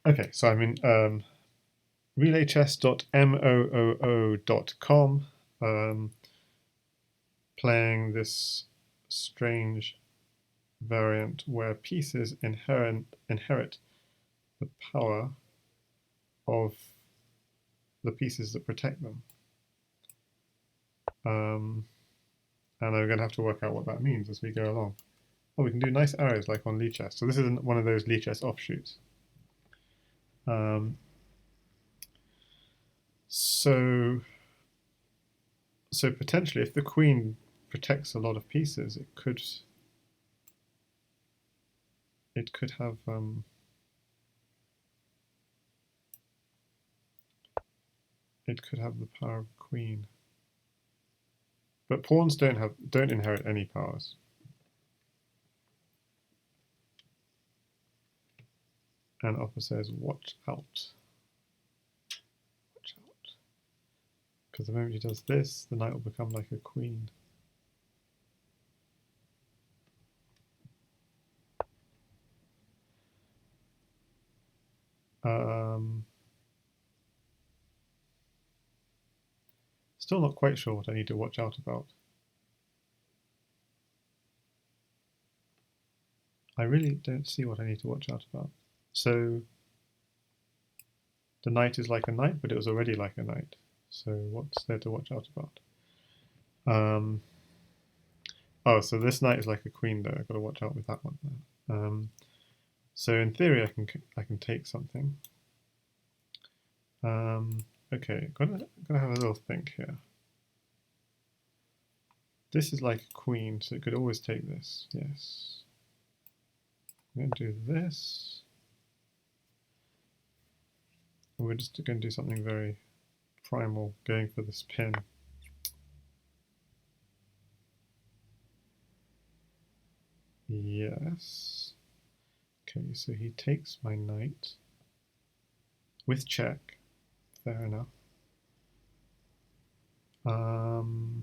Okay, so I'm in relaychess.mooo.com, playing this strange variant where pieces inherit the power of the pieces that protect them. And I'm going to have to work out what that means as we go along. Oh, we can do nice arrows like on Lichess. So this is one of those Lichess offshoots. So potentially, if the queen protects a lot of pieces, it could have the power of queen. But pawns don't inherit any powers. And Opper says, watch out. Watch out. Because the moment he does this, the knight will become like a queen. Still not quite sure what I need to watch out about. I really don't see what I need to watch out about. So the knight is like a knight, but it was already like a knight. So what's there to watch out about? Oh, so this knight is like a queen though. I've got to watch out with that one now. So in theory, I can take something. Okay, gotta have a little think here. This is like a queen, so it could always take this. Yes. I'm going to do this. And we're just going to do something very primal, going for this pin. Yes. Okay, so he takes my knight with check. Fair enough. And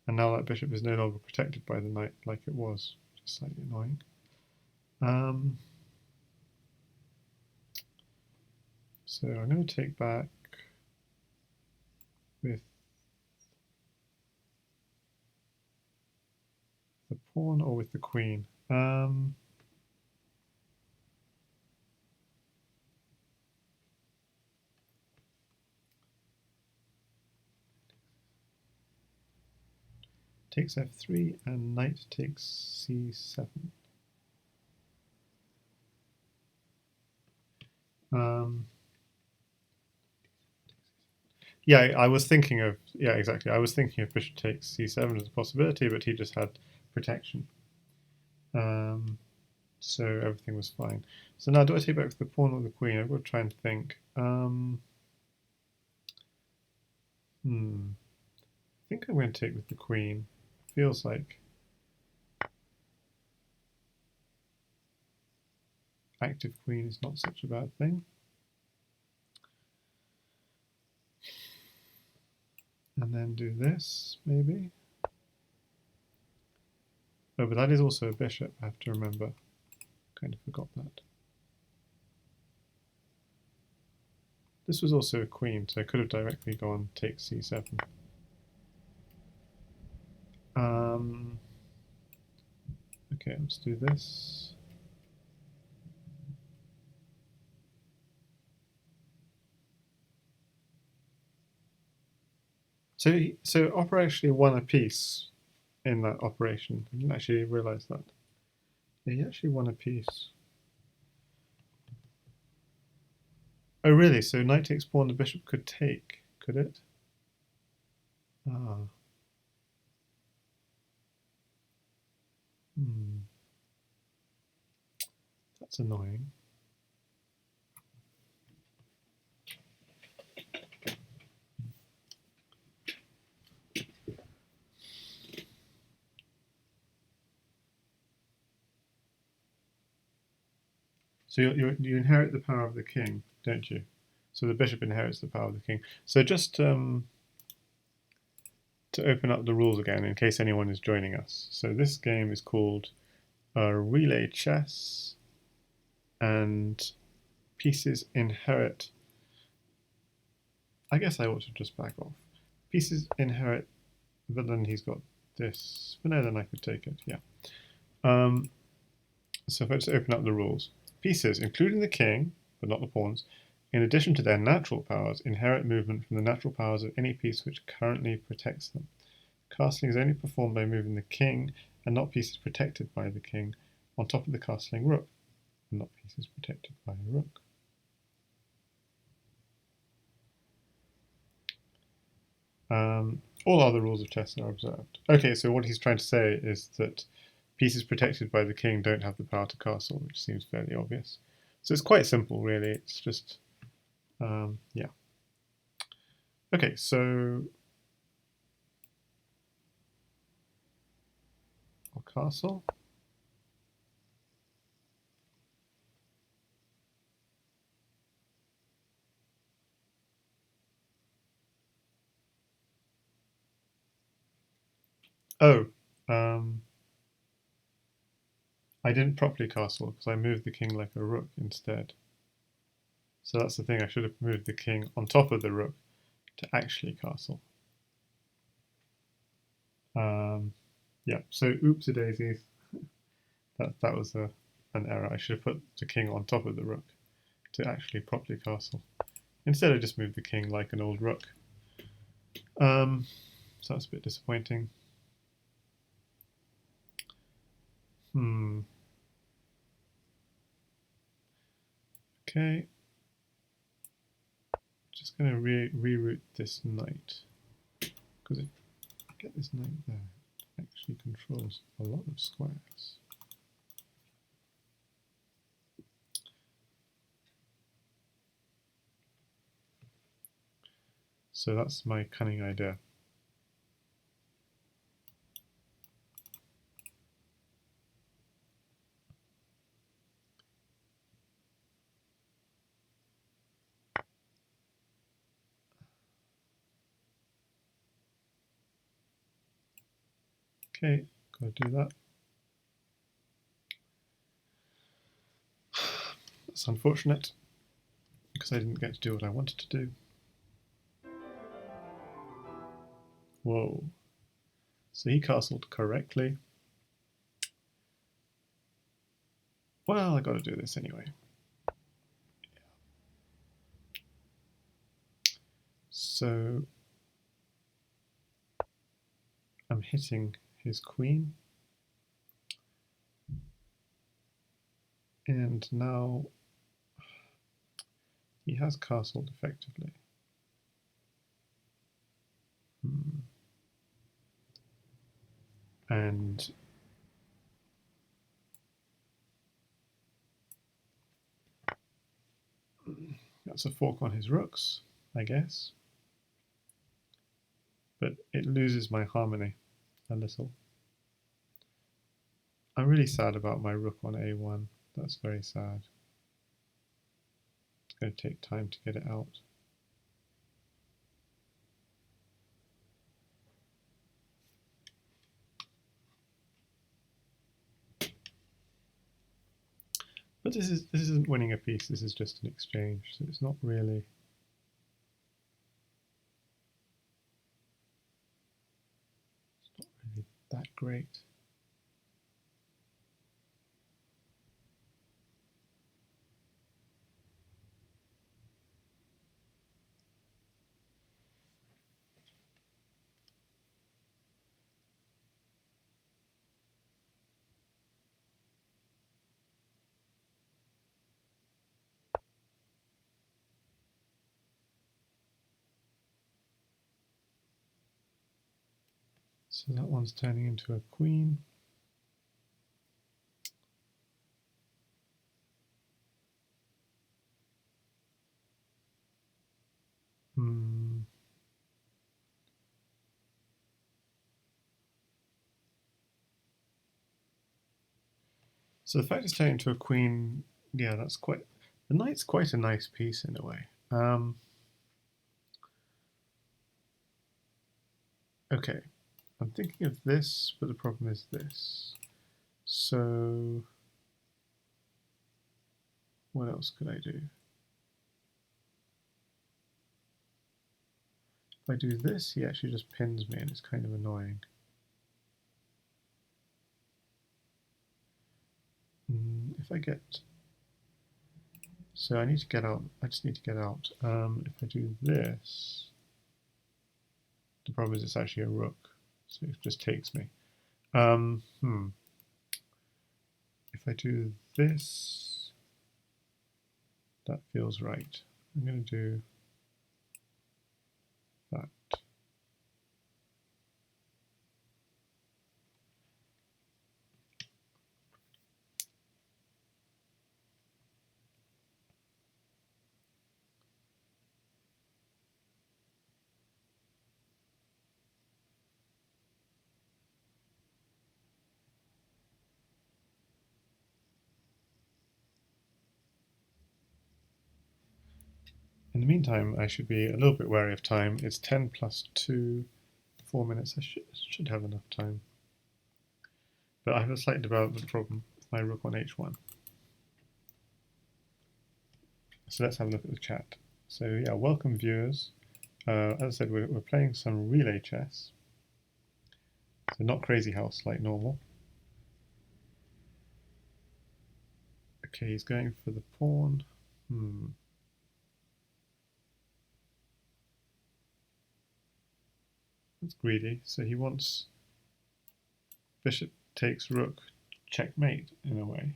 now that bishop is no longer protected by the knight like it was, which is slightly annoying. So I'm going to take back with the pawn or with the queen. Takes f3 and knight takes c7. Yeah, I was thinking of, yeah, exactly. I was thinking of bishop takes c7 as a possibility, but he just had protection. So everything was fine. So now do I take back with the pawn or the queen? I've got to try and think. I think I'm going to take with the queen. Feels like active queen is not such a bad thing. And then do this, maybe. Oh, but that is also a bishop, I have to remember. Kind of forgot that. This was also a queen, so I could have directly gone take c7. Okay, let's do this. So Opera actually won a piece in that operation. I didn't actually realize that. Yeah, he actually won a piece. Oh, really? So knight takes pawn, the bishop could take, could it? Ah. That's annoying. So you inherit the power of the king, don't you? So the bishop inherits the power of the king. So just to open up the rules again, in case anyone is joining us. So this game is called Relay Chess. and pieces inherit. I guess I ought to just back off. Pieces inherit, but then he's got this. But no, then I could take it, yeah. So if I just open up the rules. Pieces, including the king, but not the pawns, in addition to their natural powers, inherit movement from the natural powers of any piece which currently protects them. Castling is only performed by moving the king, and not pieces protected by the king, on top of the castling rook, and not pieces protected by a rook. All other rules of chess are observed. Okay, so what he's trying to say is that pieces protected by the king don't have the power to castle, which seems fairly obvious. So it's quite simple, really. It's just, yeah. Okay, so I'll castle. Oh, I didn't properly castle because I moved the king like a rook instead. So that's the thing, I should have moved the king on top of the rook to actually castle. Yeah, so oopsie-daisies. That was an error. I should have put the king on top of the rook to actually properly castle. Instead I just moved the king like an old rook. So that's a bit disappointing. Okay. Just going to reroute this knight. Because if I get this knight there, it actually controls a lot of squares. So that's my cunning idea. Okay, gotta do that. That's unfortunate, because I didn't get to do what I wanted to do. Whoa. So he castled correctly. Well, I gotta do this anyway. So I'm hitting his queen. And now he has castled effectively. And that's a fork on his rooks, I guess. But it loses my harmony a little. I'm really sad about my rook on a1. That's very sad. It's going to take time to get it out. But this isn't winning a piece, this is just an exchange, so it's not really that great. So that one's turning into a queen. So the fact it's turning into a queen, yeah, that's quite. The knight's quite a nice piece in a way. Okay, I'm thinking of this, but the problem is this. So What else could I do? If I do this, he actually just pins me and it's kind of annoying. If I get... So I need to get out, I just need to get out. If I do this, the problem is it's actually a rook, so it just takes me. If I do this, that feels right. I'm going to do that. In the meantime, I should be a little bit wary of time. It's 10 plus 2, 4 minutes. I should have enough time. But I have a slight development problem with my rook on h1. So let's have a look at the chat. So yeah, welcome viewers. As I said, we're playing some relay chess. So not crazy house like normal. Okay, he's going for the pawn. That's greedy. So he wants bishop takes rook, checkmate in a way.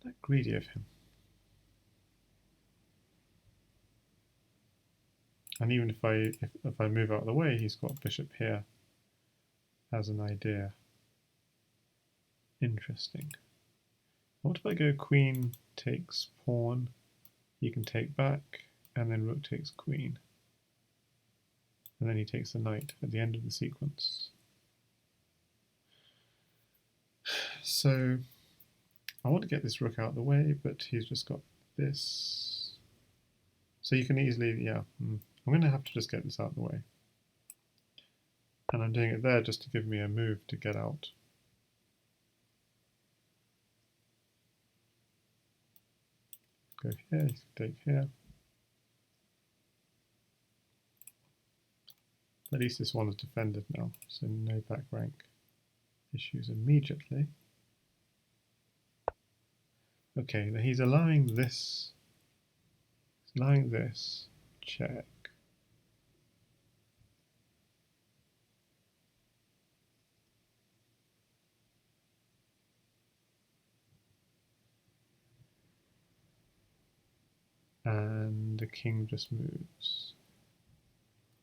That greedy of him. And even if I move out of the way, he's got bishop here as an idea. Interesting. What if I go queen takes pawn? He can take back, and then rook takes queen. And then he takes the knight at the end of the sequence. So I want to get this rook out of the way, but he's just got this. So you can easily, yeah, I'm going to have to just get this out of the way. And I'm doing it there just to give me a move to get out. Go here, you can take here. At least this one is defended now, so no back rank issues immediately. Okay, now he's allowing this. He's allowing this. Check. And the king just moves.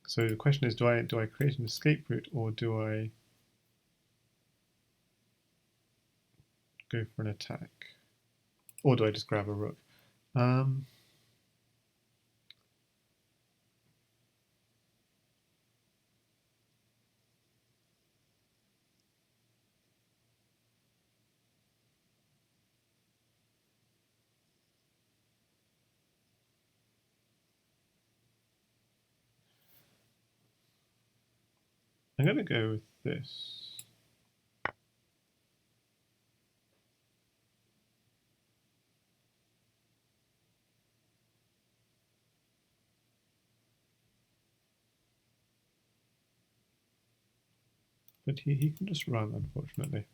So the question is, do I create an escape route, or do I go for an attack, or do I just grab a rook? I'm going to go with this. But he can just run, unfortunately.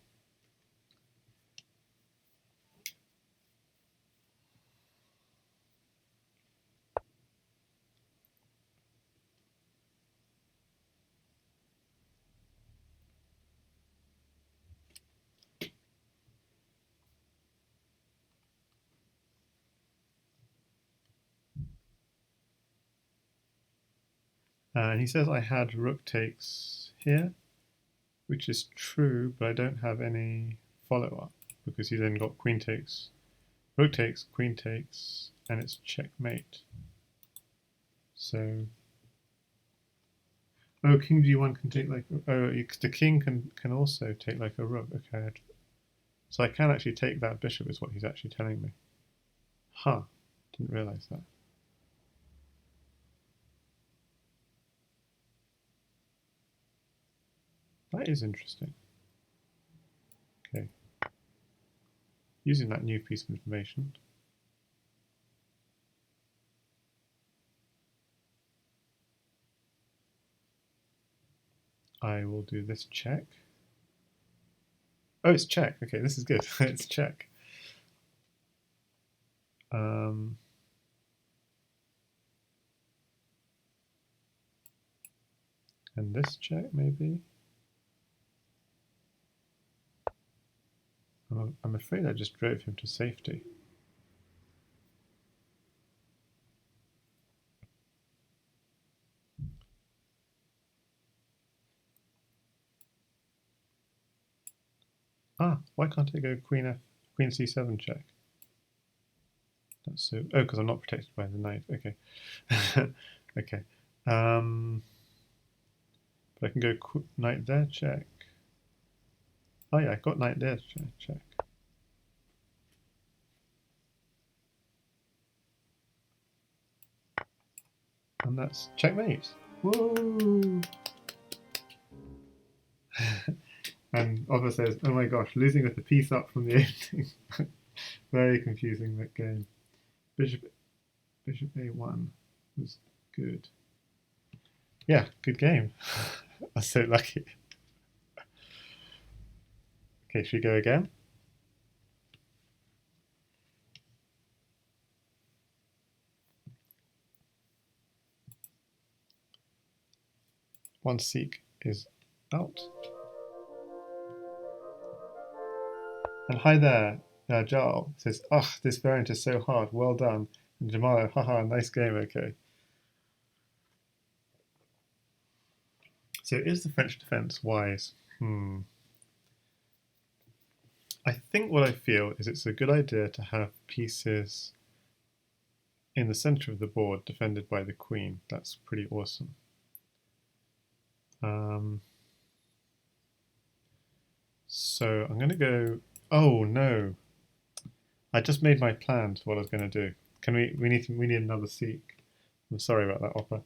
And he says I had rook takes here, which is true, but I don't have any follow-up because he then got queen takes, rook takes, queen takes, and it's checkmate. So, oh, king g1 can take like, oh, the king can also take like a rook. Okay, so I can actually take that bishop, is what he's actually telling me. Huh, didn't realize that. That is interesting. using that new piece of information, I will do this check. Oh, it's check. Okay, this is good. It's check. And this check, maybe. I'm afraid I just drove him to safety. Ah, why can't I go Queen C7 check? That's so. Oh, because I'm not protected by the knight. Okay. Okay. But I can go knight there check. Oh yeah, I got knight there check. And that's checkmate. Whoa! And Oliver says, "Oh my gosh, losing with the piece up from the opening. Very confusing that game. Bishop A1 was good. Yeah, good game. I was so lucky. Okay, should we go again? One seek is out. And hi there, Jarl says, "Ugh, this variant is so hard. Well done." And Jamal, haha, nice game. Okay. So is the French defense wise? I think what I feel is it's a good idea to have pieces in the center of the board defended by the queen. That's pretty awesome. So I'm going to go. Oh no! I just made my plans for what I was going to do. Can we need another seek. I'm sorry about that, Oppa.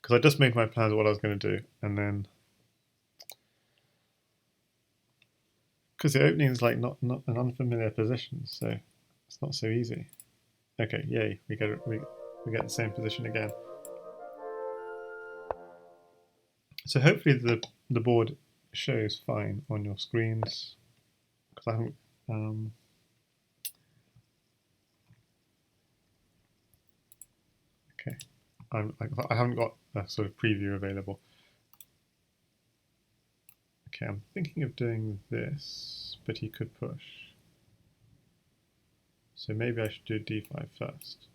Because I just made my plans of what I was going to do, and then because the opening is like not an unfamiliar position, so it's not so easy. Okay, yay! We get the same position again. So hopefully the board shows fine on your screens because I haven't. Okay, I haven't got a sort of preview available. Okay, I'm thinking of doing this, but he could push. So maybe I should do d5 first.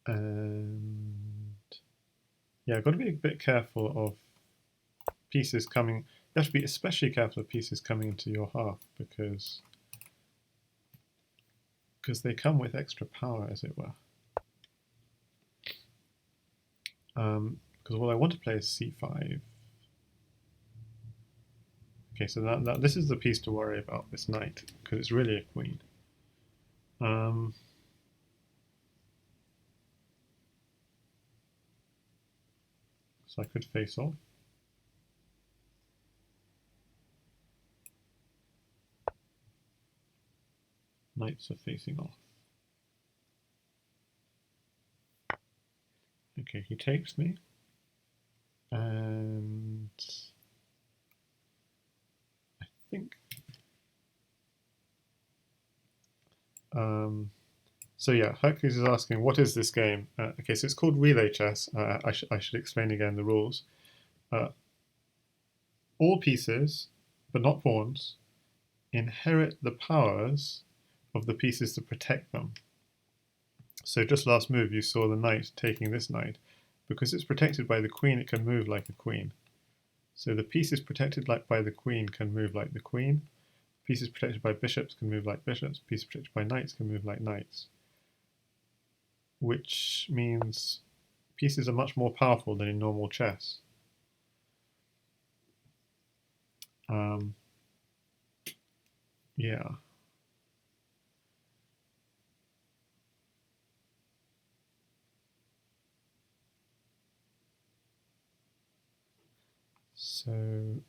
And yeah, I've got to be a bit careful of pieces coming. You have to be especially careful of pieces coming into your half because they come with extra power, as it were. Because what I want to play is c5. Okay, so this is the piece to worry about, this knight, because it's really a queen. So I could face off. Knights are facing off. Okay, he takes me. And I think so yeah, Hercules is asking, what is this game? Okay, so it's called relay chess. I should explain again the rules. All pieces, but not pawns, inherit the powers of the pieces to protect them. So just last move, you saw the knight taking this knight. Because it's protected by the queen, it can move like a queen. So the pieces protected by the queen can move like the queen. Pieces protected by bishops can move like bishops. Pieces protected by knights can move like knights. Which means pieces are much more powerful than in normal chess. Yeah. So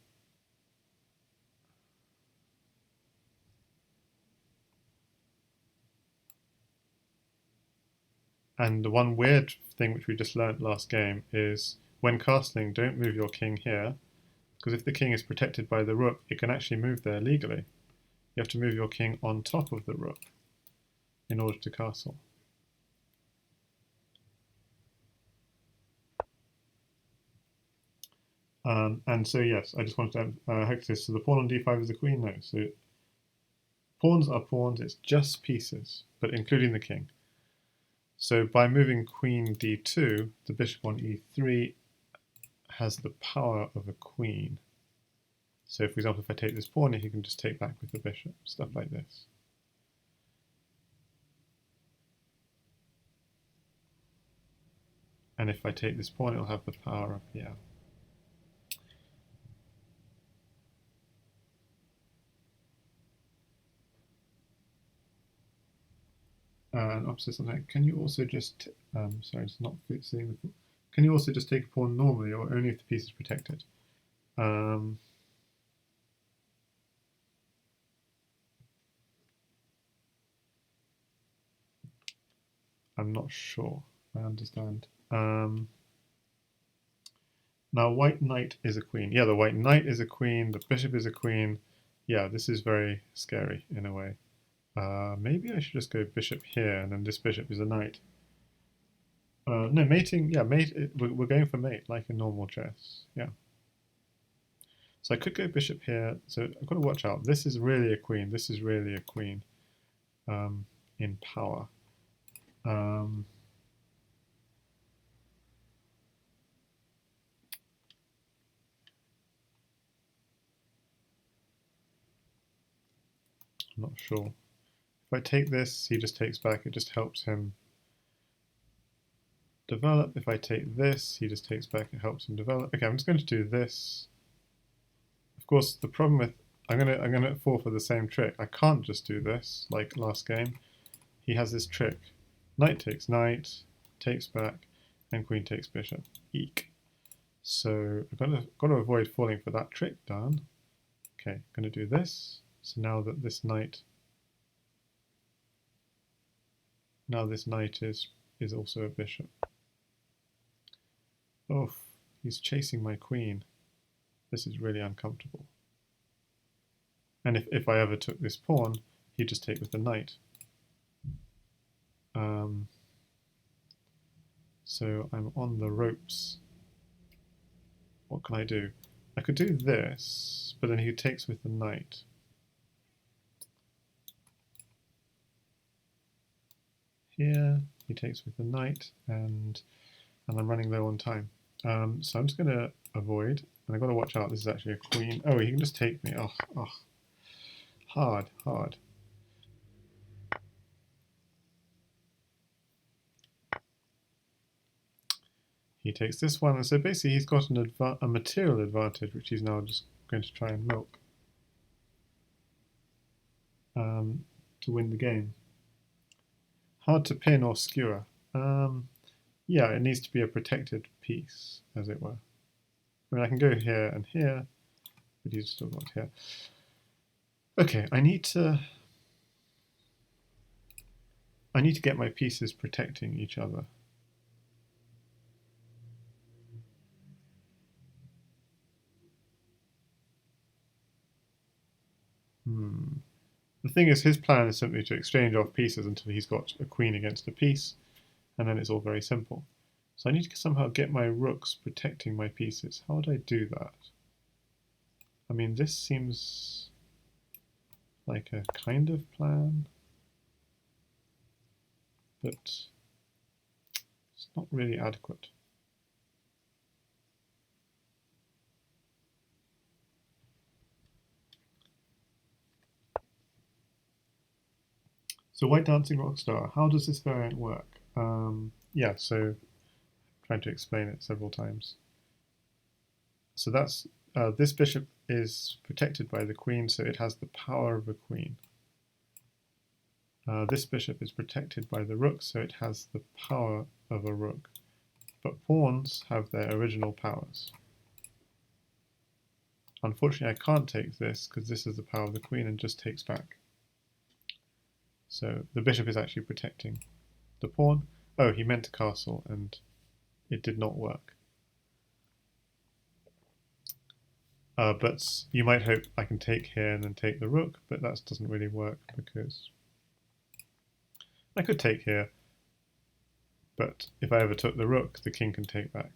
and the one weird thing which we just learnt last game is when castling, don't move your king here, because if the king is protected by the rook, it can actually move there legally. You have to move your king on top of the rook in order to castle. And so yes, I just wanted to hex this. So the pawn on d5 is the queen? No. So pawns are pawns, it's just pieces, but including the king. So by moving queen d2, the bishop on e3 has the power of a queen. So for example, if I take this pawn, he can just take back with the bishop, stuff like this. And if I take this pawn, it'll have the power of, yeah. And opposite something, can you also just, sorry, it's not fixing the, can you also just take a pawn normally or only if the piece is protected? I'm not sure, I understand. Now white knight is a queen. Yeah, the white knight is a queen, the bishop is a queen. Yeah, this is very scary in a way. Maybe I should just go bishop here, and then this bishop is a knight. No, mating, yeah, we're going for mate, like in normal chess, yeah. So I could go bishop here, so I've got to watch out. This is really a queen, this is really a queen in power. I'm not sure. If I take this, he just takes back, it just helps him develop. If I take this, he just takes back, it helps him develop. Okay, I'm just going to do this. Of course, the problem with I'm gonna fall for the same trick. I can't just do this like last game. He has this trick: knight takes knight, takes back, and queen takes bishop. Eek. So I've got to avoid falling for that trick. Done. Okay, I'm gonna do this. So now that this knight is also a bishop. Oh, he's chasing my queen. This is really uncomfortable. And if I ever took this pawn, he'd just take with the knight. So I'm on the ropes. What can I do? I could do this, but then he takes with the knight. Here, he takes with the knight, and I'm running low on time. So I'm just going to avoid, and I've got to watch out. This is actually a queen. Oh, he can just take me. Oh, hard, hard. He takes this one, and so basically he's got a material advantage, which he's now just going to try and milk to win the game. Hard to pin or skewer. Yeah, it needs to be a protected piece, as it were. I mean, I can go here and here, but he's still got here. Okay, I need to get my pieces protecting each other. The thing is, his plan is simply to exchange off pieces until he's got a queen against a piece, and then it's all very simple. So I need to somehow get my rooks protecting my pieces. How would I do that? I mean, this seems like a kind of plan, but it's not really adequate. So White Dancing Rockstar, how does this variant work? Yeah, so trying to explain it several times. So that's this bishop is protected by the queen, so it has the power of a queen. This bishop is protected by the rook, so it has the power of a rook. But pawns have their original powers. Unfortunately, I can't take this because this is the power of the queen and just takes back. So the bishop is actually protecting the pawn. Oh, he meant to castle and it did not work. But you might hope I can take here and then take the rook, but that doesn't really work because I could take here, but if I ever took the rook, the king can take back.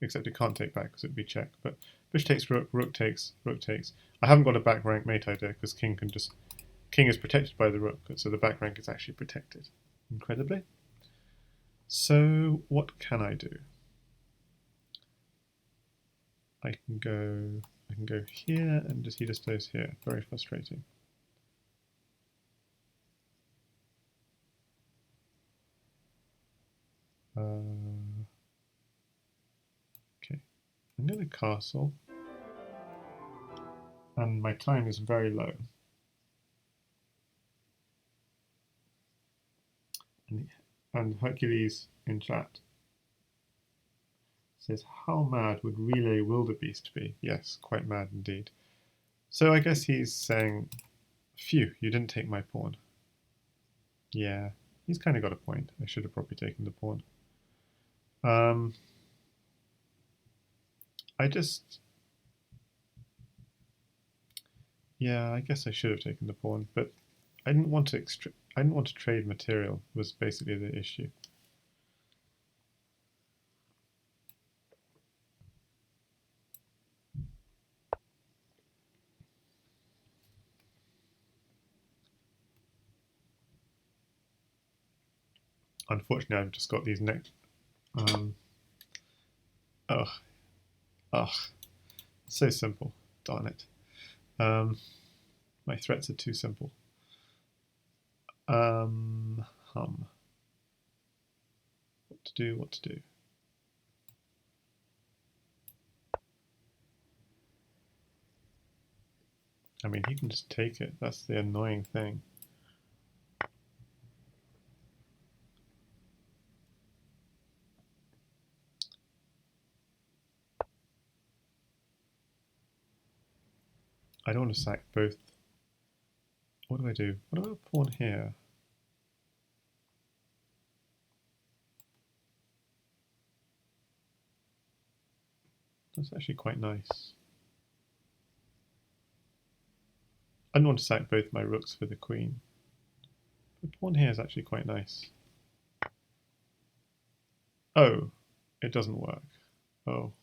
Except it can't take back because it would be check. But bishop takes rook, rook takes, rook takes. I haven't got a back rank mate idea because king is protected by the rook, so the back rank is actually protected. Incredibly. So what can I do? I can go here and he just goes here. Very frustrating. Okay, I'm going to castle, and my time is very low. And Hercules in chat says, how mad would Relay Wildebeest be? Yes, quite mad indeed. So I guess he's saying, phew, you didn't take my pawn. Yeah, he's kind of got a point. I should have probably taken the pawn. Yeah, I guess I should have taken the pawn, but I didn't want to trade material was basically the issue. Unfortunately, I've just got these next. So simple. Darn it. My threats are too simple. What to do, what to do. I mean, he can just take it. That's the annoying thing. I don't want to sack both. What do I do? What about a pawn here? That's actually quite nice. I don't want to sack both my rooks for the queen. But pawn here is actually quite nice. Oh, it doesn't work. Oh,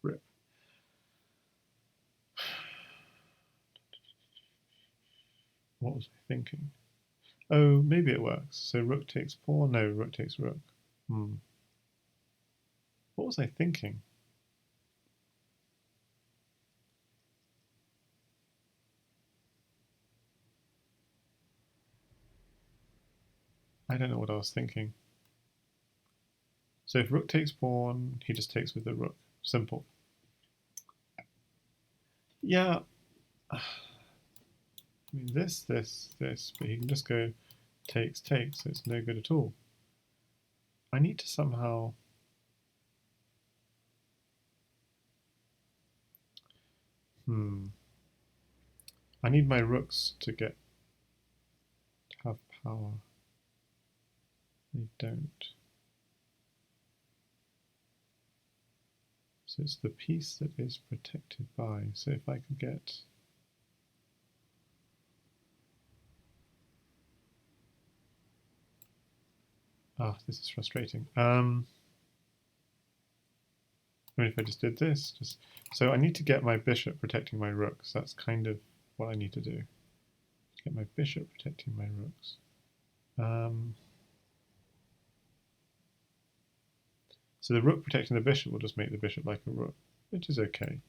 rip. What was I thinking? Oh, maybe it works. So rook takes pawn? No, rook takes rook. What was I thinking? I don't know what I was thinking. So if rook takes pawn, he just takes with the rook. Simple. Yeah. I mean, this, but he can just go takes, takes, so it's no good at all. I need to somehow... I need my rooks to have power. They don't. So it's the piece that is protected by. So if I could get... this is frustrating. I mean, if I just did this, so I need to get my bishop protecting my rooks. That's kind of what I need to do. Get my bishop protecting my rooks. So the rook protecting the bishop will just make the bishop like a rook, which is okay.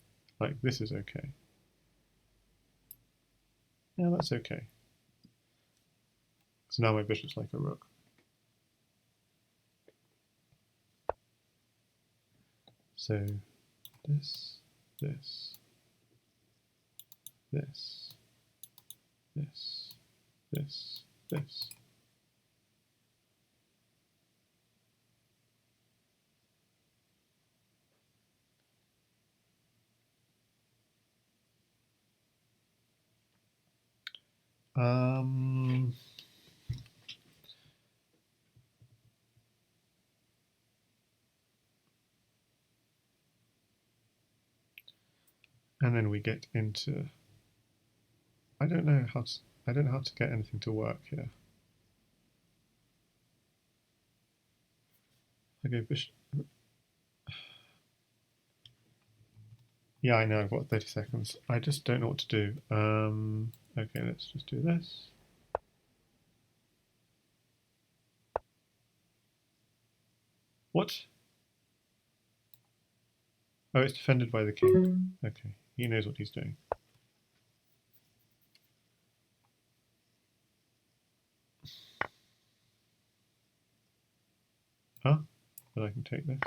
Like this is okay. Yeah, that's okay. So now my bishop's like a rook. So this. this, this, this, this. And then we get into, I don't know how to get anything to work here. Okay, bishop. Yeah, I know, I've got 30 seconds. I just don't know what to do. Okay, let's just do this. What? Oh, it's defended by the king. Okay, he knows what he's doing. Huh? But I can take this.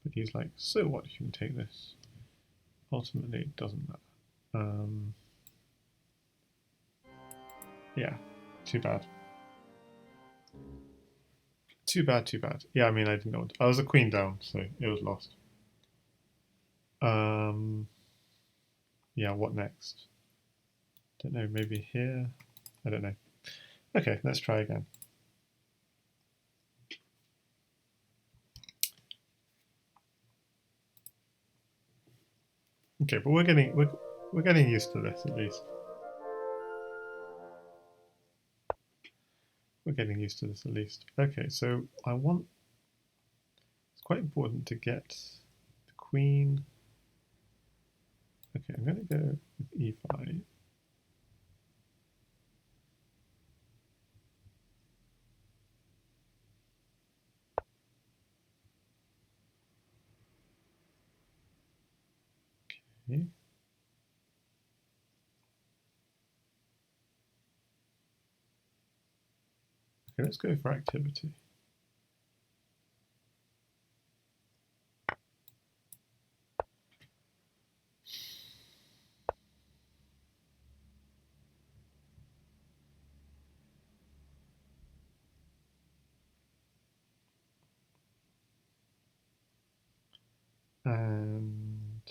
But he's like, so what, you can take this. Ultimately, it doesn't matter. Yeah, too bad. Too bad, too bad. Yeah, I mean, I didn't know. I was a queen down, so it was lost. Yeah, what next? Don't know, maybe here? I don't know. Okay, let's try again. Okay, but we're getting used to this at least. We're getting used to this at least. Okay, so I want. It's quite important to get the queen. Okay, I'm going to go with e5. Okay. Okay, let's go for activity. And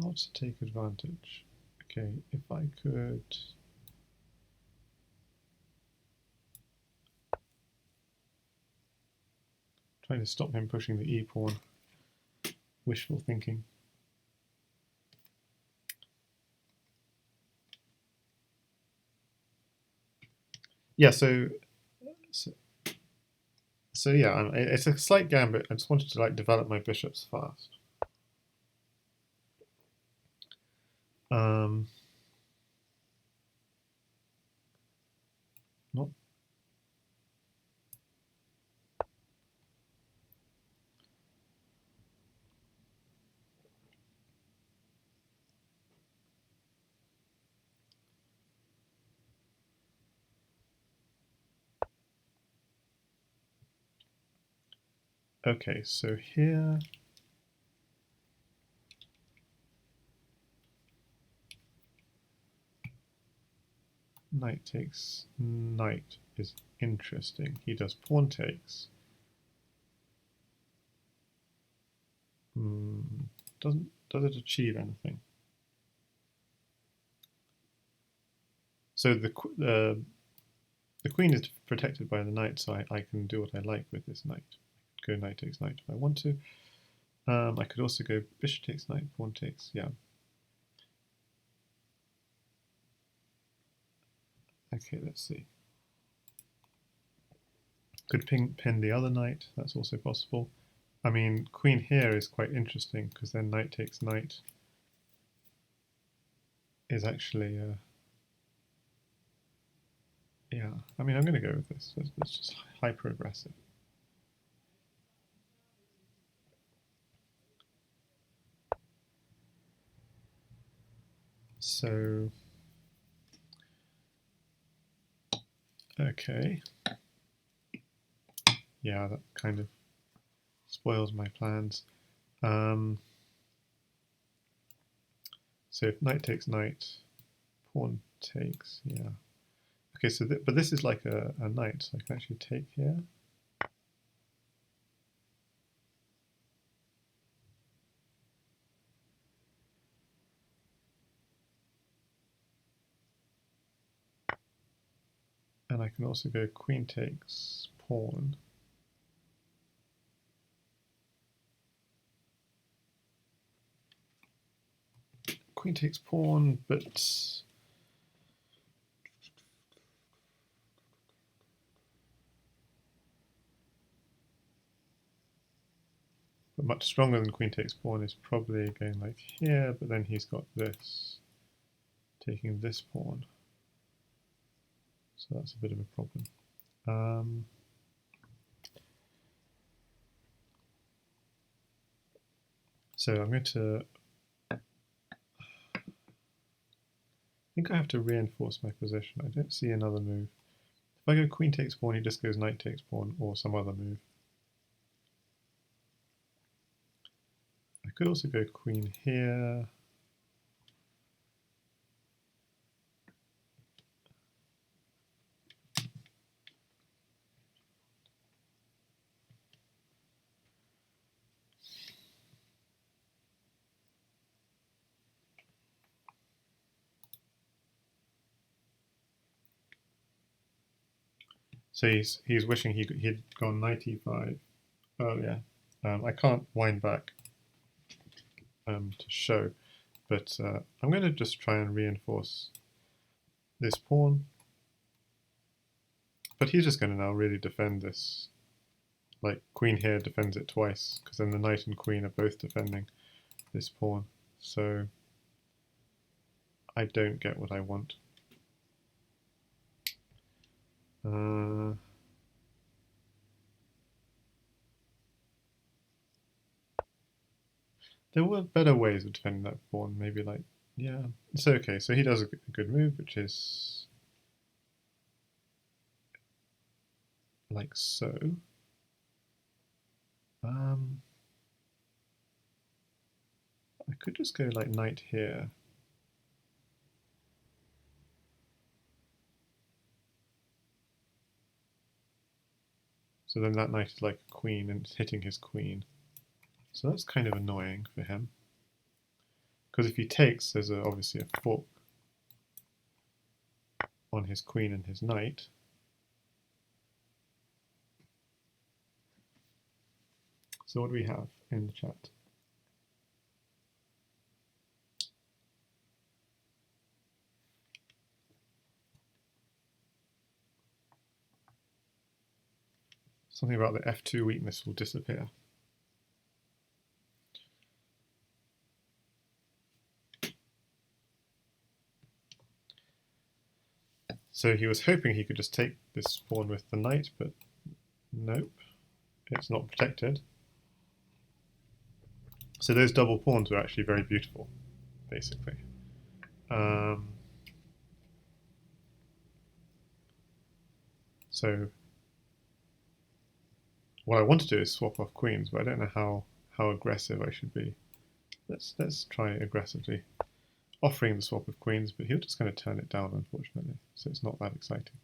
how to take advantage. Okay, if I could. Trying to stop him pushing the e pawn. Wishful thinking. Yeah, so yeah, it's a slight gambit. I just wanted to like develop my bishops fast. Not okay. So here, knight takes knight is interesting. He does pawn takes. Does it achieve anything? So the queen is protected by the knight, so I can do what I like with this knight. I could go knight takes knight if I want to. I could also go bishop takes knight, pawn takes. Yeah. Okay, let's see. Could pin the other knight. That's also possible. I mean, queen here is quite interesting because then knight takes knight is actually, yeah. I mean, I'm going to go with this. It's just hyper aggressive. So, okay. Yeah, that kind of spoils my plans. So if knight takes knight, pawn takes, yeah. Okay, so but this is like a knight, so I can actually take here. And I can also go queen takes pawn. Queen takes pawn, but much stronger than queen takes pawn is probably going like here, but then he's got this, taking this pawn. So that's a bit of a problem. So I'm going to, I think I have to reinforce my position. I don't see another move. If I go queen takes pawn, he just goes knight takes pawn or some other move. I could also go queen here. So he's wishing he'd gone knight e5 earlier. I can't wind back to show, but I'm going to just try and reinforce this pawn. But he's just going to now really defend this. Like queen here defends it twice, because then the knight and queen are both defending this pawn. So I don't get what I want. There were better ways of defending that pawn. Maybe like, yeah, it's okay. So he does a good move, which is like so. I could just go like knight here. So then that knight is like a queen and it's hitting his queen. So that's kind of annoying for him. Because if he takes, there's obviously a fork on his queen and his knight. So what do we have in the chat? Something about the f2 weakness will disappear. So he was hoping he could just take this pawn with the knight, but nope, it's not protected. So those double pawns were actually very beautiful, basically. So what I want to do is swap off queens, but I don't know how aggressive I should be. Let's try aggressively offering the swap of queens, but he'll just going to turn it down, unfortunately. So it's not that exciting.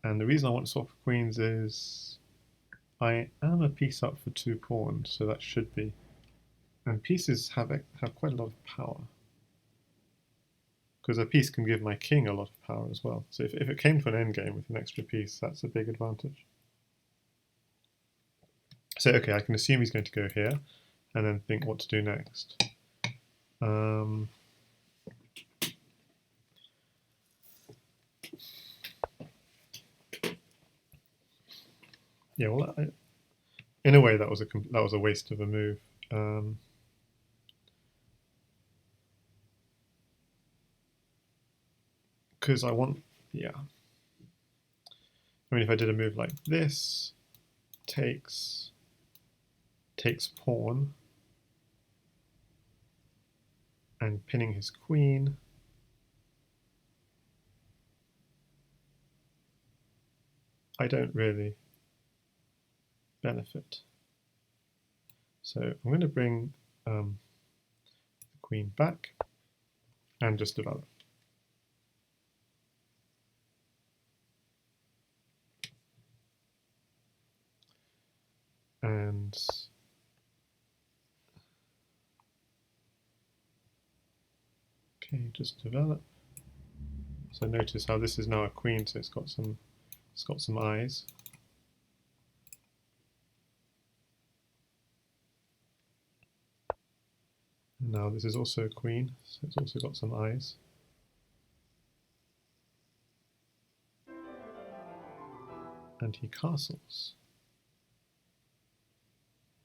And the reason I want to swap of queens is I am a piece up for 2 pawns, so that should be. And pieces have quite a lot of power. Because a piece can give my king a lot of power as well. So if it came to an endgame with an extra piece, that's a big advantage. So okay, I can assume he's going to go here, and then think what to do next. Yeah, well, in a way that was a waste of a move. Because I want, yeah. I mean, if I did a move like this, takes pawn and pinning his queen. I don't really benefit. So I'm going to bring the queen back and just develop. And okay, just develop. So notice how this is now a queen, so it's got some eyes. Now this is also a queen, so it's also got some eyes. And he castles.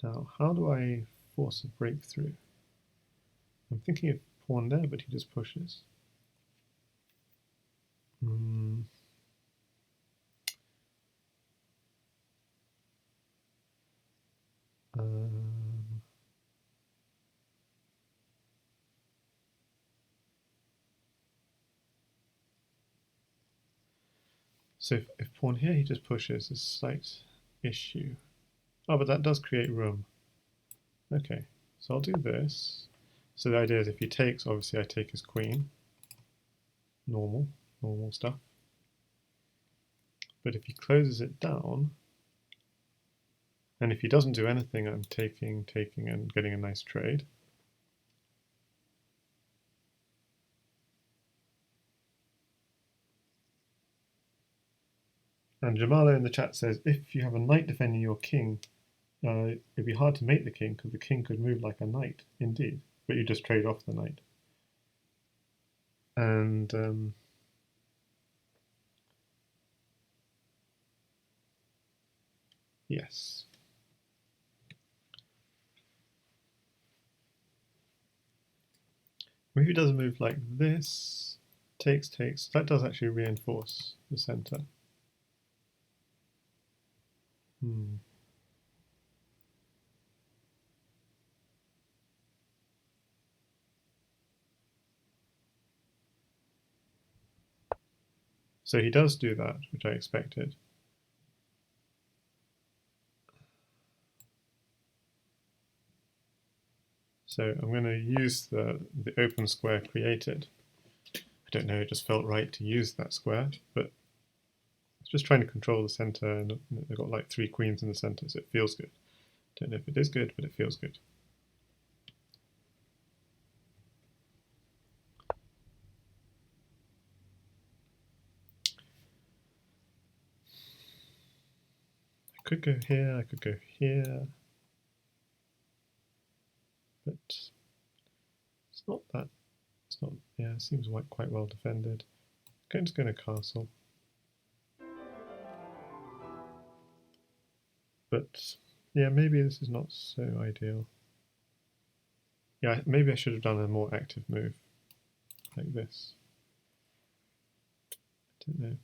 Now, how do I force a breakthrough? I'm thinking of pawn there, but he just pushes. So if pawn here, he just pushes, a slight issue. Oh, but that does create room. Okay, so I'll do this. So the idea is if he takes, obviously I take his queen. Normal stuff. But if he closes it down, and if he doesn't do anything, I'm taking, and getting a nice trade. And Jamala in the chat says, if you have a knight defending your king, it'd be hard to mate the king because the king could move like a knight, indeed. But you just trade off the knight. And yes. If he does a move like this, takes, that does actually reinforce the center. So he does do that, which I expected. So I'm going to use the open square created. I don't know, it just felt right to use that square, but it's just trying to control the center, and they've got like 3 queens in the center, so it feels good. Don't know if it is good, but it feels good. I could go here, I could go here, but it's not that. It's not. Yeah, it seems quite well defended. I'm just going to castle, but yeah, maybe this is not so ideal. Yeah, maybe I should have done a more active move like this. I don't know.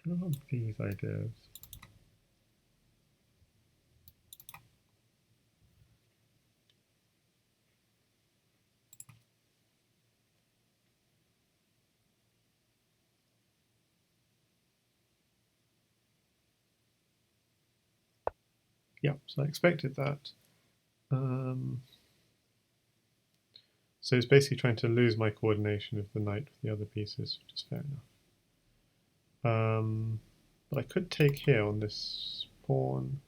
I love these ideas. Yeah, so I expected that. So it's basically trying to lose my coordination of the knight with the other pieces, which is fair enough. But I could take here on this pawn.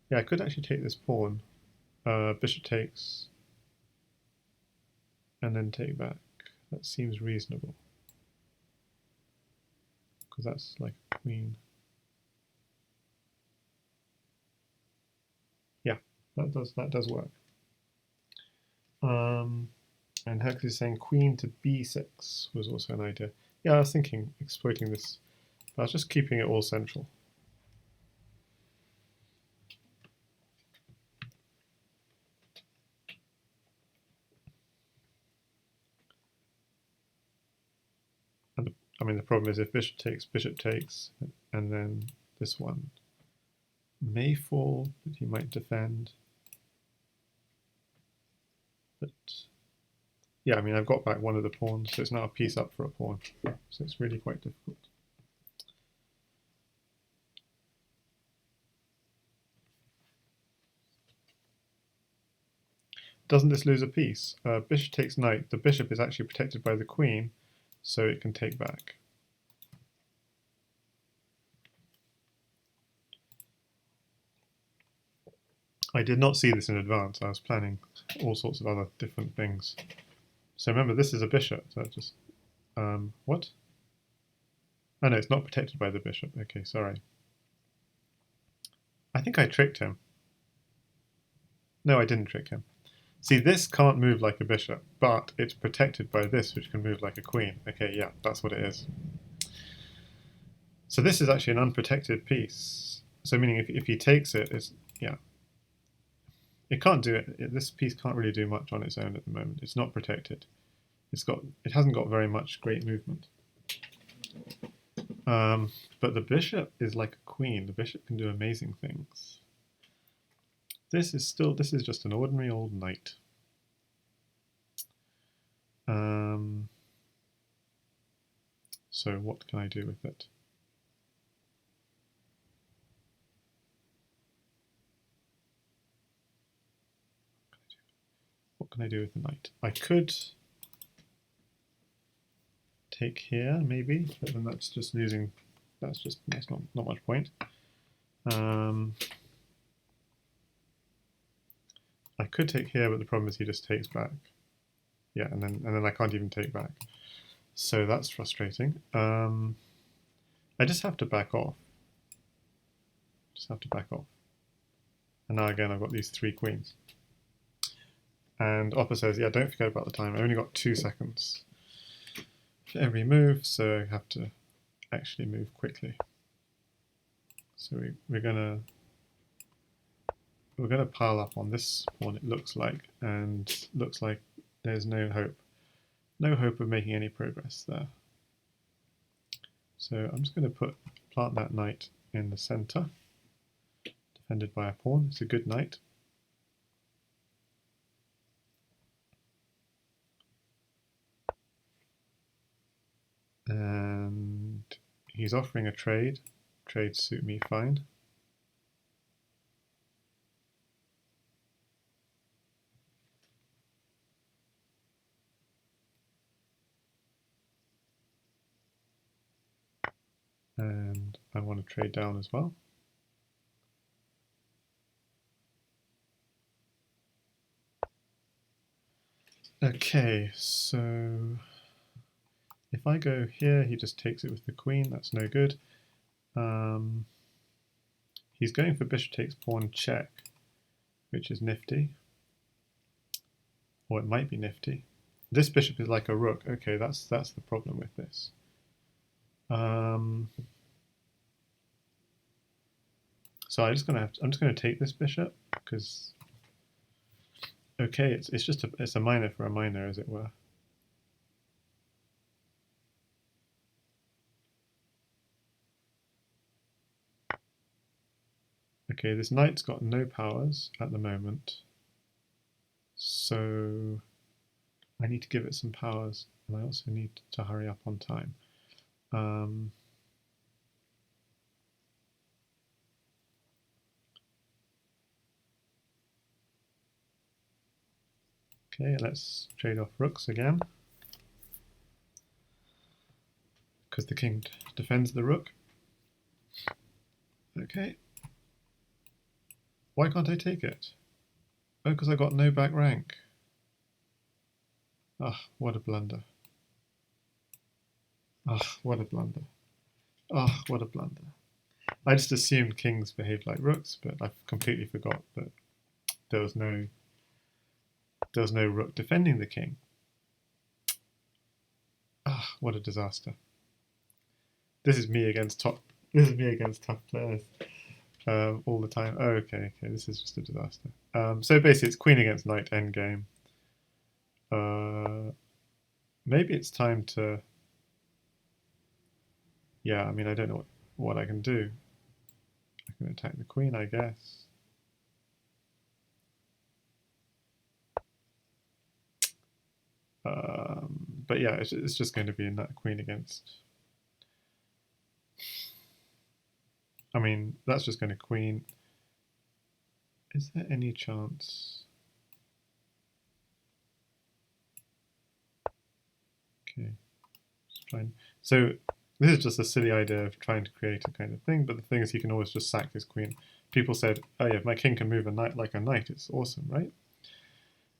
Yeah, I could actually take this pawn. Bishop takes, and then take back. That seems reasonable, because that's like a queen. Yeah, that does work. And Hercules is saying queen to b6 was also an idea. Yeah, I was thinking exploiting this, but I was just keeping it all central. And I mean, the problem is if bishop takes, and then this one may fall, but he might defend. But yeah, I mean, I've got back one of the pawns, so it's now a piece up for a pawn. So it's really quite difficult. Doesn't this lose a piece? Bishop takes knight. The bishop is actually protected by the queen, so it can take back. I did not see this in advance. I was planning all sorts of other different things. So remember, this is a bishop. So just what? Oh no, it's not protected by the bishop. Okay, sorry. I think I tricked him. No, I didn't trick him. See, this can't move like a bishop, but it's protected by this, which can move like a queen. Okay, yeah, that's what it is. So this is actually an unprotected piece. So meaning if he takes it, it's, yeah. It can't do it. This piece can't really do much on its own at the moment. It's not protected. It hasn't got very much great movement. But the bishop is like a queen. The bishop can do amazing things. This is just an ordinary old knight. So what can I do with it? What can I do with the knight? I could take here maybe, but then that's just losing. That's not much point. I could take here, but the problem is he just takes back. Yeah, and then I can't even take back. So that's frustrating. I just have to back off. And now again, I've got these 3 queens. And Opper says, yeah, don't forget about the time. I only got 2 seconds for every move, so I have to actually move quickly. So we're gonna pile up on this pawn, it looks like, and looks like there's no hope of making any progress there. So I'm just going to plant that knight in the center, defended by a pawn. It's a good knight. And he's offering a trade. Trades suit me fine. And I want to trade down as well. Okay, so if I go here, he just takes it with the queen. That's no good. He's going for bishop takes pawn check, which is nifty. Or it might be nifty. This bishop is like a rook. Okay, that's the problem with this. So I'm just gonna take this bishop because okay, it's a minor for a minor, as it were. Okay, this knight's got no powers at the moment, so I need to give it some powers, and I also need to hurry up on time. Okay, let's trade off rooks again, because the king defends the rook. Okay. Why can't I take it? Oh, because I got no back rank. Ah, what a blunder. Ah, what a blunder. Ah, what a blunder. I just assumed kings behaved like rooks, but I completely forgot that there was no rook defending the king. what a disaster. This is me against top. This is me against tough players all the time. Oh, okay. This is just a disaster. So basically, it's queen against knight endgame. Maybe it's time to. Yeah, I mean, I don't know what I can do. I can attack the queen, I guess. But yeah, it's just going to be that queen against. I mean, that's just going to queen. Is there any chance? Okay, just trying. So this is just a silly idea of trying to create a kind of thing, but the thing is, he can always just sack his queen. People said, "Oh yeah, my king can move a knight like a knight. It's awesome, right?"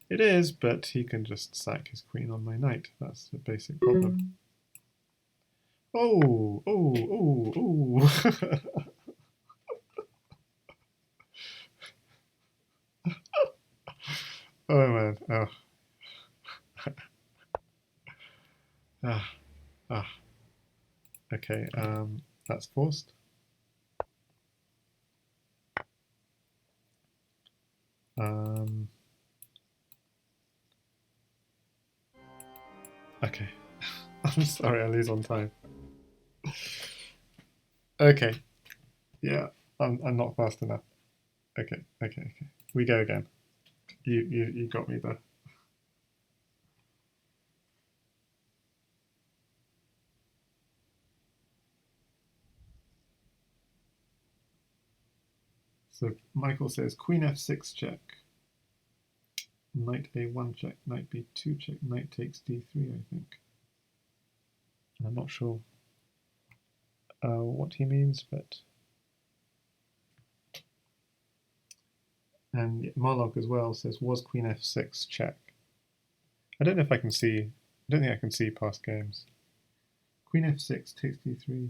It is, but he can just sack his queen on my knight. That's the basic problem. Oh. Oh man. Oh. Ah. Okay. That's forced. Okay. I'm sorry, I lose on time. Okay. Yeah, I'm not fast enough. Okay. We go again. You got me there. So Michael says Queen f6 check. Knight a1 check. Knight b2 check. Knight takes d3, I think. I'm not sure what he means, but. And Marlock as well says, was Queen f6 check? I don't know if I can see. I don't think I can see past games. Queen f6 takes d3.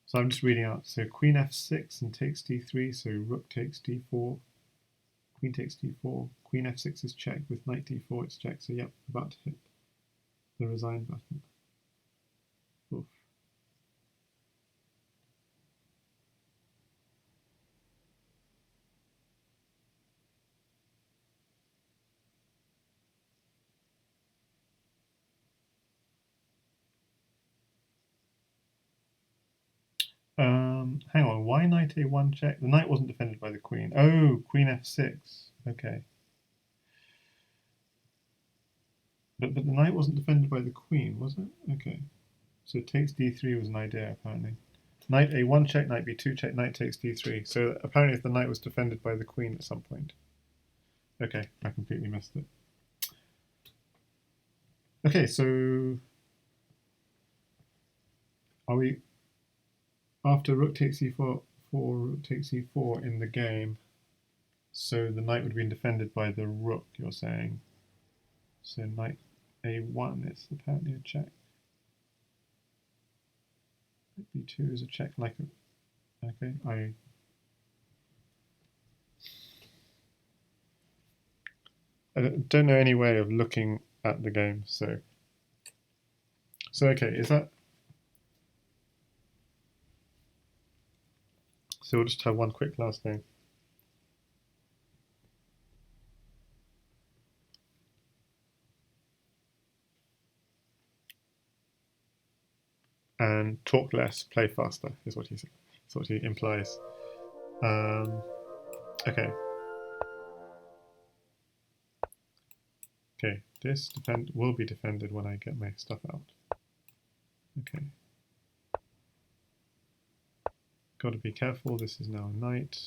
So I'm just reading out. So Queen f6 and takes d3. So Rook takes d4. Queen takes d4. Queen f6 is checked with knight d4. It's checked. So yep, about to hit the resign button. Oof. Hang on. Why knight a1 check? The knight wasn't defended by the queen. Oh, queen f6. Okay. But the knight wasn't defended by the queen, was it? Okay. So takes d3 was an idea, apparently. Knight a1 check, knight b2 check, knight takes d3. So apparently the knight was defended by the queen at some point. Okay, I completely missed it. Okay, so are we after rook takes e4, rook takes e4 in the game? So the knight would be defended by the rook, you're saying. So knight a1 is apparently a check. b2 is a check like a. Okay, I don't know any way of looking at the game, so okay, is that. So we'll just have one quick last thing. And talk less, play faster, is what he said. That's what he implies. Okay. Okay, this will be defended when I get my stuff out. Okay. Got to be careful, this is now a knight.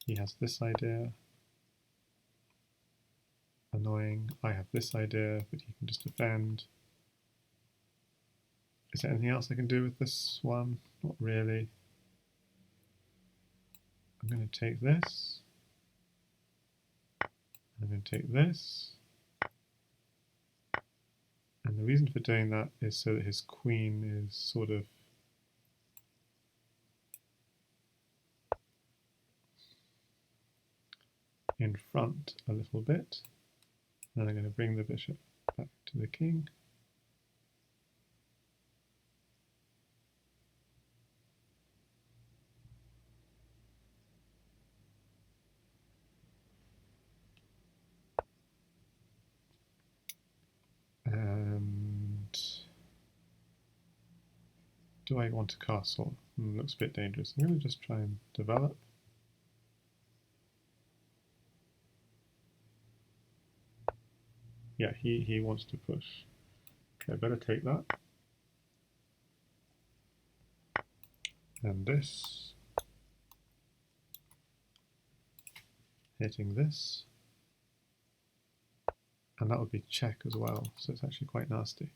He has this idea. Annoying. I have this idea, but he can just defend. Is there anything else I can do with this one? Not really. I'm going to take this. I'm going to take this. And the reason for doing that is so that his queen is sort of in front a little bit. Then I'm going to bring the bishop back to the king. And do I want a castle? Looks a bit dangerous. I'm going to just try and develop. Yeah, he wants to push. Okay, I better take that. And this. Hitting this. And that would be check as well, so it's actually quite nasty.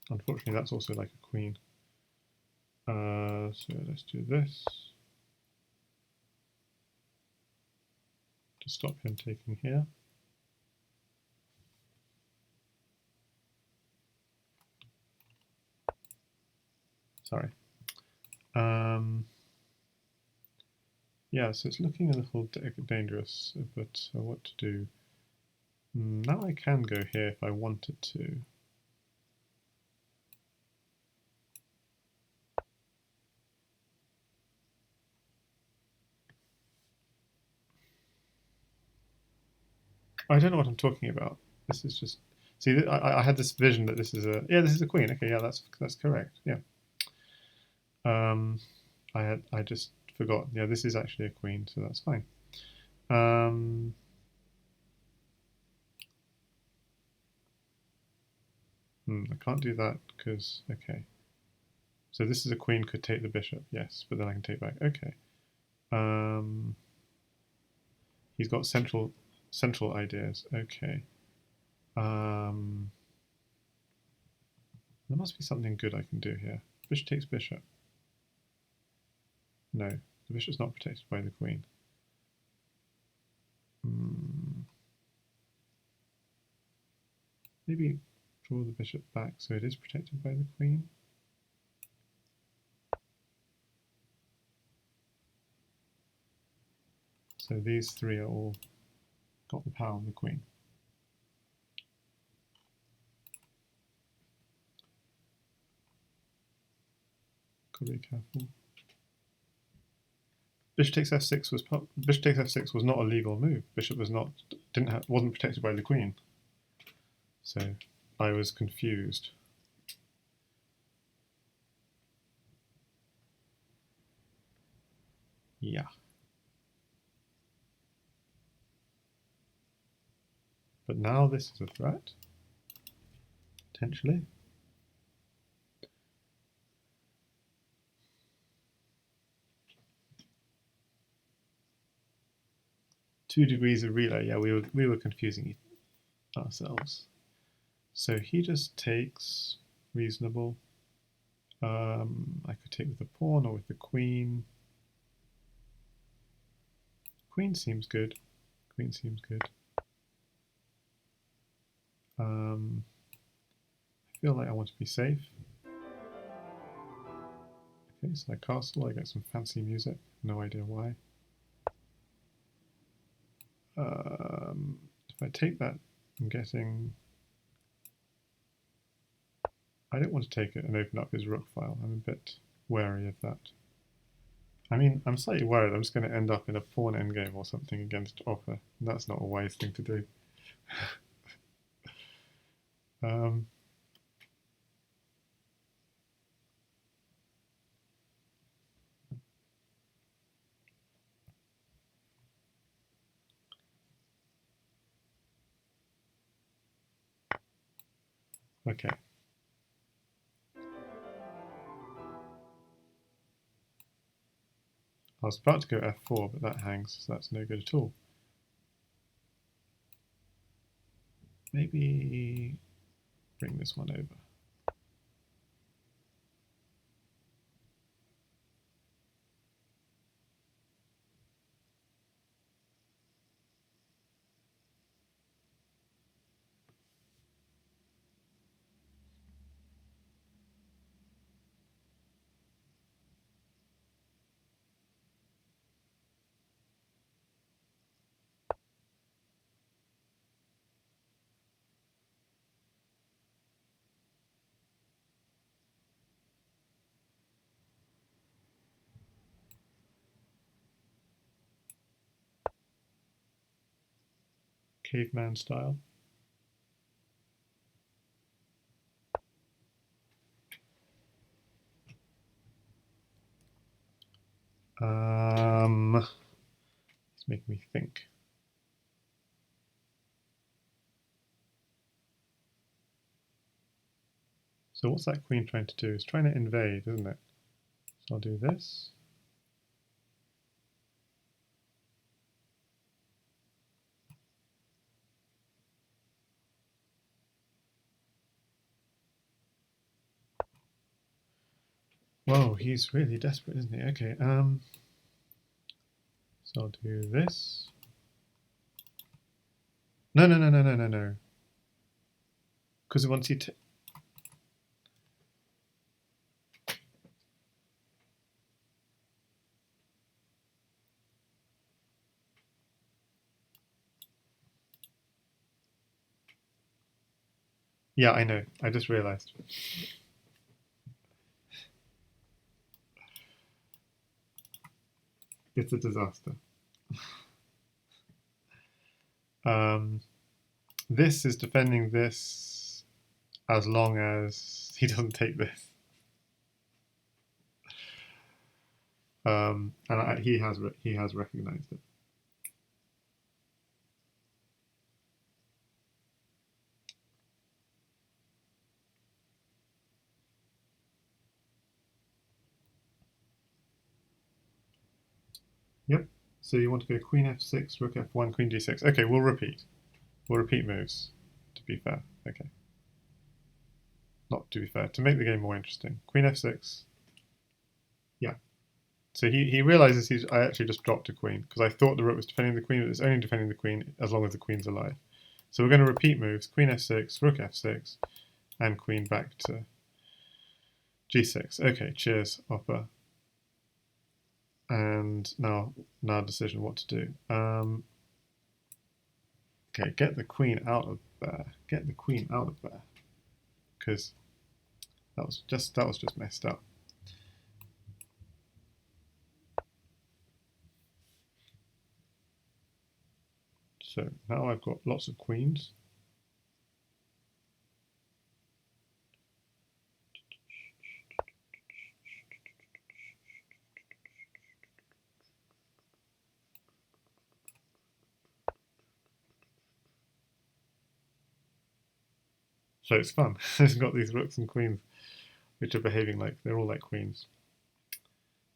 Unfortunately, that's also like a queen. So let's do this to stop him taking here. Sorry. Yeah, so it's looking a little dangerous, but what to do? Now I can go here if I wanted to. I don't know what I'm talking about. This is just see. I had this vision that this is a this is a queen. Okay, yeah, that's correct. Yeah. I just forgot. Yeah, this is actually a queen, so that's fine. I can't do that because okay. So this is a queen could take the bishop, yes, but then I can take back. Okay. He's got central ideas. Okay. There must be something good I can do here. Bishop takes bishop. No, the bishop's not protected by the queen. Maybe draw the bishop back so it is protected by the queen. So these three are all got the power of the queen. Got to be careful. Bishop takes f6 was not a legal move. Bishop wasn't protected by the queen. So I was confused. Yeah. But now this is a threat, potentially. Two degrees of relay. Yeah, we were confusing ourselves. So he just takes reasonable. I could take with the pawn or with the queen. Queen seems good. Queen seems good. I feel like I want to be safe. Okay, so I castle. I get some fancy music. No idea why. If I take that, I'm getting. I don't want to take it and open up his rook file. I'm a bit wary of that. I mean, I'm slightly worried I'm just going to end up in a pawn endgame or something against Opper. That's not a wise thing to do. Okay. I was about to go f4, but that hangs, so that's no good at all. Maybe bring this one over. caveman style. It's making me think. So what's that queen trying to do? It's trying to invade, isn't it? So I'll do this. Whoa, he's really desperate, isn't he? Okay, so I'll do this. No, no, no, no, no, no, no. Because once he... Yeah, I know. I just realized. It's a disaster. This is defending this as long as he doesn't take this. And he has recognized it. Yep. So you want to go queen f6, rook f1, queen g6. Okay, we'll repeat. We'll repeat moves, to be fair. Okay. Not to be fair, to make the game more interesting. Queen f6. Yeah. So he realizes I actually just dropped a queen, because I thought the rook was defending the queen, but it's only defending the queen as long as the queen's alive. So we're going to repeat moves, queen f6, rook f6, and queen back to g6. Okay, cheers, Opper. And now decision what to do. Okay, get the queen out of there. Get the queen out of there, because that was just messed up. So now I've got lots of queens. So it's fun. It's got these rooks and queens, which are behaving like they're all like queens.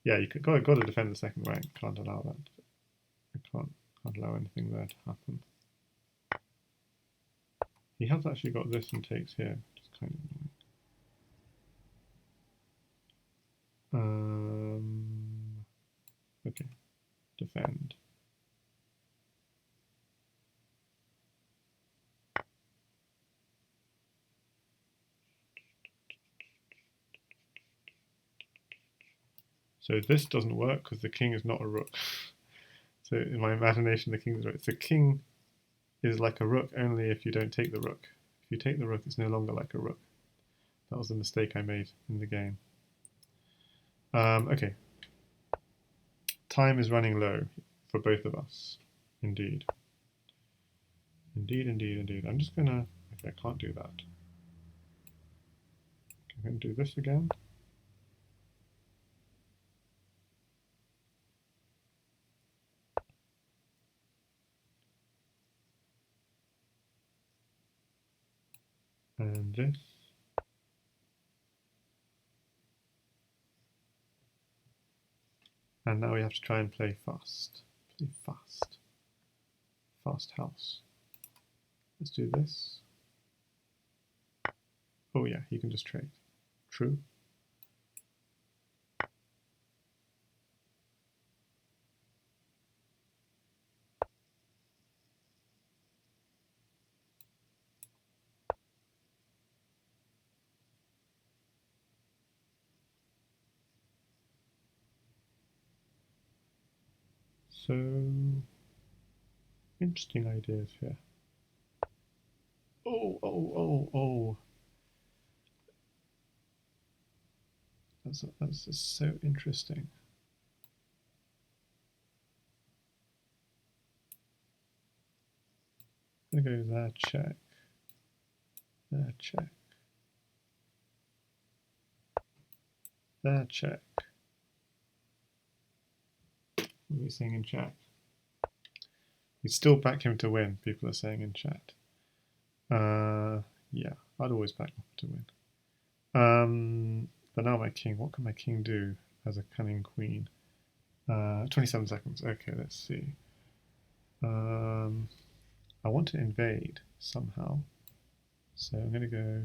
Yeah, you got to defend the second rank. Can't allow that. I can't allow anything there to happen. He has actually got this and takes here, which is kind of annoying. Okay, defend. So this doesn't work because the king is not a rook. So in my imagination, the king is a rook. The king is like a rook only if you don't take the rook. If you take the rook, it's no longer like a rook. That was a mistake I made in the game. Okay. Time is running low for both of us. Indeed. Indeed, indeed, indeed. I'm just gonna... Okay, I can't do that. I'm gonna do this again. And this. And now we have to try and play fast. Play fast. Fast house. Let's do this. Oh yeah, you can just trade. True. So, interesting ideas here. Oh, oh, oh, oh. That's just so interesting. I'm going to go there, check. There, check. There, check. What are we saying in chat? You'd still back him to win, people are saying in chat. Yeah, I'd always back him to win. But now my king, what can my king do as a cunning queen? 27 seconds, okay, let's see. I want to invade somehow. So I'm going to go...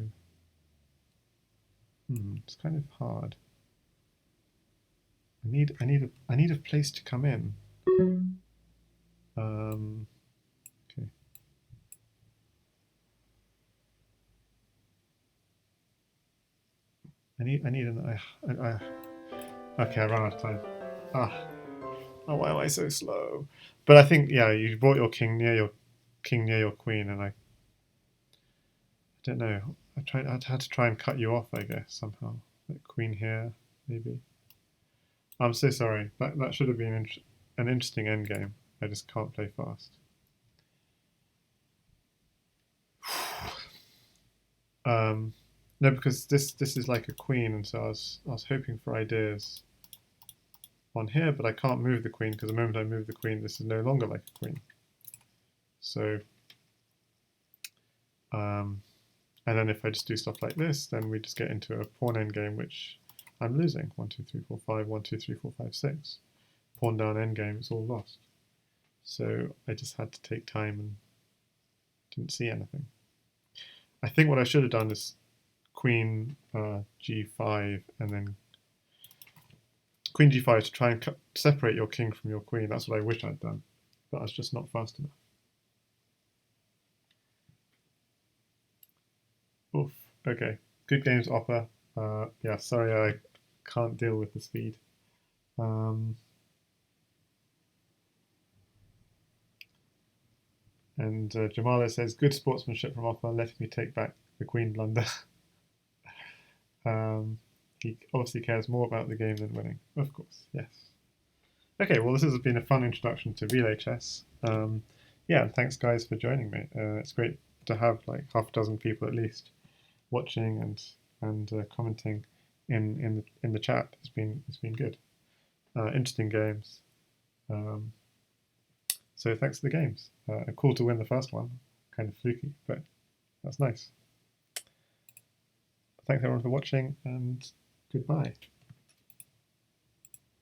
it's kind of hard. I need a place to come in. Okay. Okay, I ran out of time. Oh, why am I so slow? But I think, yeah, you brought your king near your queen, and I don't know. I had to try and cut you off, I guess, somehow. Like queen here, maybe. I'm so sorry. That should have been an interesting endgame. I just can't play fast. No, because this is like a queen, and so I was hoping for ideas on here, but I can't move the queen because the moment I move the queen, this is no longer like a queen. So, and then if I just do stuff like this, then we just get into a pawn endgame, which I'm losing. 1, 2, 3, 4, 5. 1, 2, 3, 4, 5, 6. Pawn down endgame, it's all lost. So I just had to take time and didn't see anything. I think what I should have done is queen g5 and then queen g5 to try and separate your king from your queen. That's what I wish I'd done, but I was just not fast enough. Oof. Okay. Good games, Opper. Yeah, sorry I can't deal with the speed. And Jamala says, good sportsmanship from Opper, letting me take back the queen blunder. He obviously cares more about the game than winning. Of course, yes. Okay, well this has been a fun introduction to relay chess. Yeah, thanks guys for joining me. It's great to have like half a dozen people at least watching and commenting in the chat. It's been good. Interesting games. So thanks for the games. Cool to win the first one. Kind of fluky, but that's nice. Thanks everyone for watching, and goodbye.